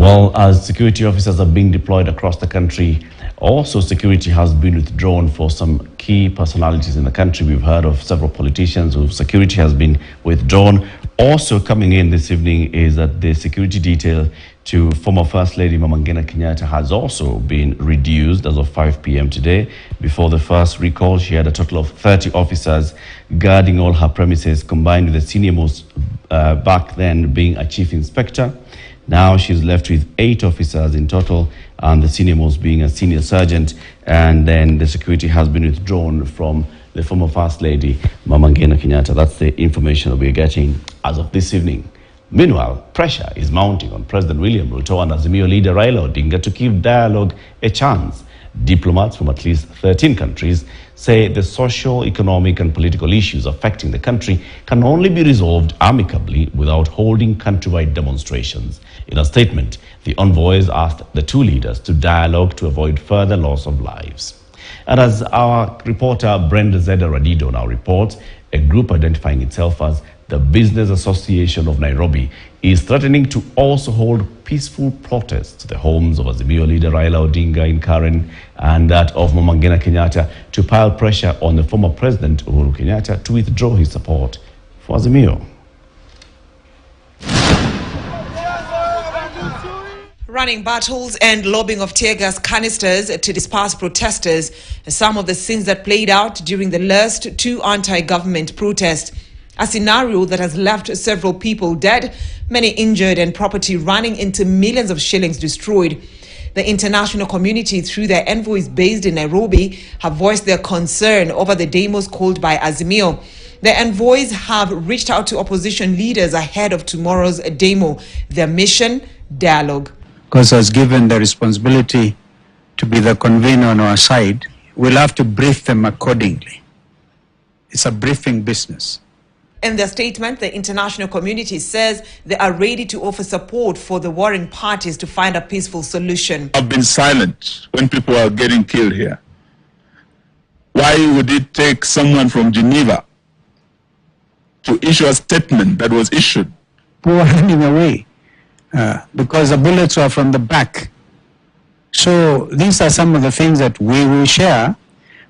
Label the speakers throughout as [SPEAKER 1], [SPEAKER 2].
[SPEAKER 1] Well, as security officers are being deployed across the country, also security has been withdrawn for some key personalities in the country. We've heard of several politicians whose security has been withdrawn. Also coming in this evening is that the security detail to former First Lady Mama Ngina Kenyatta has also been reduced as of 5 p.m. today. Before the first recall, she had a total of 30 officers guarding all her premises, combined with the senior most back then being a chief inspector. Now she's left with 8 officers in total, and the senior most being a senior sergeant. And then the security has been withdrawn from the former First Lady, Mama Ngina Kenyatta. That's the information that we're getting as of this evening. Meanwhile, pressure is mounting on President William Ruto and Azimio leader Raila Odinga to give dialogue a chance. Diplomats from at least 13 countries say the social, economic and political issues affecting the country can only be resolved amicably without holding countrywide demonstrations. In a statement, the envoys asked the two leaders to dialogue to avoid further loss of lives. And as our reporter Brenda Zeda Radido now reports, a group identifying itself as the Business Association of Nairobi is threatening to also hold peaceful protests to the homes of Azimio leader Raila Odinga in Karen and that of Mama Ngina Kenyatta to pile pressure on the former president Uhuru Kenyatta to withdraw his support for Azimio.
[SPEAKER 2] Running battles and lobbing of tear gas canisters to disperse protesters are some of the scenes that played out during the last 2 anti-government protests. A scenario that has left several people dead, many injured, and property running into millions of shillings destroyed. The international community, through their envoys based in Nairobi, have voiced their concern over the demos called by Azimio. The envoys have reached out to opposition leaders ahead of tomorrow's demo. Their mission: dialogue.
[SPEAKER 3] Because as given the responsibility to be the convener on our side, we'll have to brief them accordingly. It's a briefing business.
[SPEAKER 2] In their statement, the international community says they are ready to offer support for the warring parties to find a peaceful solution.
[SPEAKER 4] I've been silent when people are getting killed here. Why would it take someone from Geneva to issue a statement that was issued?
[SPEAKER 3] People were running away because the bullets were from the back. So these are some of the things that we will share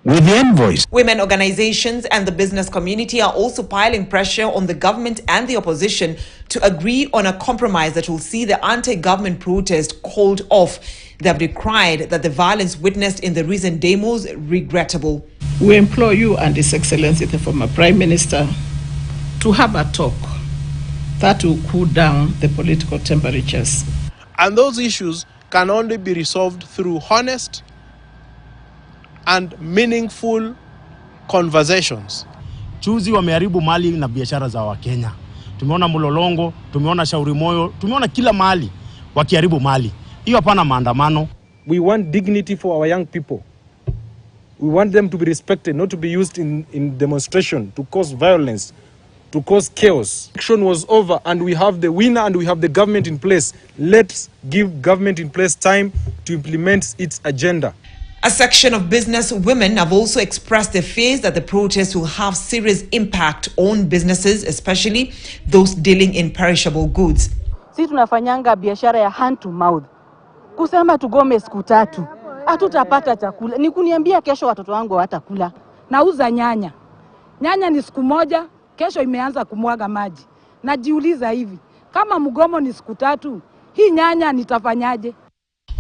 [SPEAKER 3] with the envoys.
[SPEAKER 2] Women organizations and the business community are also piling pressure on the government and the opposition to agree on a compromise that will see the anti-government protest called off. They have decried that the violence witnessed in the recent demos regrettable.
[SPEAKER 5] We implore you and His Excellency, the former Prime Minister, to have a talk that will cool down the political temperatures.
[SPEAKER 6] And those issues can only be resolved through honest and meaningful conversations.
[SPEAKER 7] Chuzi wameharibu mali na biashara za Wakenya. Tumeona Mlolongo, tumeona Shauri Moyo, tumeona kila mahali wakiharibu mali. Hiyo hapana maandamano.
[SPEAKER 8] We want dignity for our young people. We want them to be respected, not to be used in demonstration to cause violence, to cause chaos. Action was over and we have the winner and we have the government in place. Let's give government in place time to implement its agenda.
[SPEAKER 2] A section of business women have also expressed their fears that the protests will have serious impact on businesses, especially those dealing in perishable goods.
[SPEAKER 9] Sisi tunafanyanga biashara ya hand to mouth. Kusema tugome siku 3, hatutapata chakula. Ni kuniambia kesho watoto wangu hawatakula. Nauza nyanya. Nyanya ni siku moja, kesho imeanza kumwaga maji. Najiuliza hivi, kama mgomo ni siku 3, hii nyanya nitafanyaje?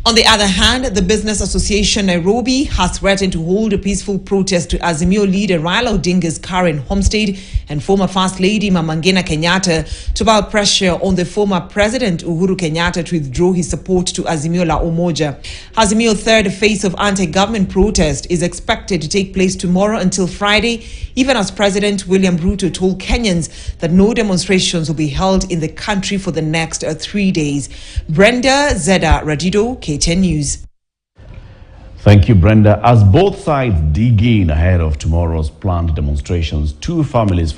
[SPEAKER 2] On the other hand, the Business Association Nairobi has threatened to hold a peaceful protest to Azimio leader Raila Odinga's Karen homestead and former First Lady Mama Ngina Kenyatta to pile pressure on the former President Uhuru Kenyatta to withdraw his support to Azimio La Umoja. Azimio's third phase of anti-government protest is expected to take place tomorrow until Friday, even as President William Ruto told Kenyans that no demonstrations will be held in the country for the next 3 days. Brenda Zeda Radido, KTN News.
[SPEAKER 1] Thank you, Brenda. As both sides dig in ahead of tomorrow's planned demonstrations, 2 families